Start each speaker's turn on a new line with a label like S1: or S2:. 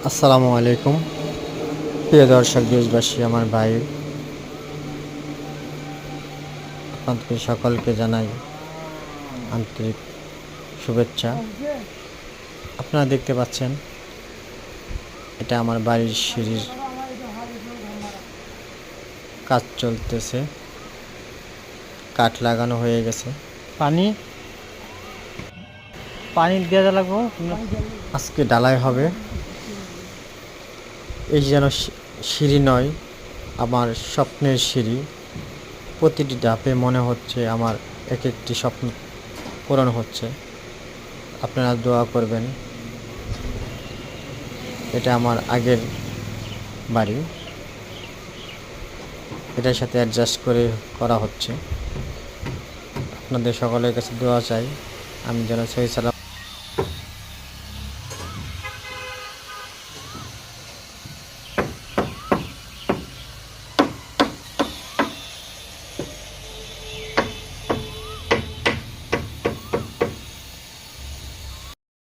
S1: আসসালামু আলাইকুম প্রিয় দর্শক দেশবাসী, আমার ভাই, আপনাদের সকলকে জানাই আন্তরিক শুভেচ্ছা। আপনারা দেখতে পাচ্ছেন এটা আমার বাড়ির সিঁড়ির কাজ চলতেছে, কাঠ লাগানো হয়ে গেছে।
S2: পানি পানি দেওয়া লাগবো।
S1: আজকে ঢালাই হবে। এই যেন সিঁড়ি নয়, আমার স্বপ্নের সিঁড়ি। প্রতিটি ধাপে মনে হচ্ছে আমার এক একটি স্বপ্ন পূরণ হচ্ছে। আপনারা দোয়া করবেন। এটা আমার আগের বাড়ি, এটার সাথে অ্যাডজাস্ট করে করা হচ্ছে। আপনাদের সকলের কাছে দোয়া চাই আমি যেন সহি সালামত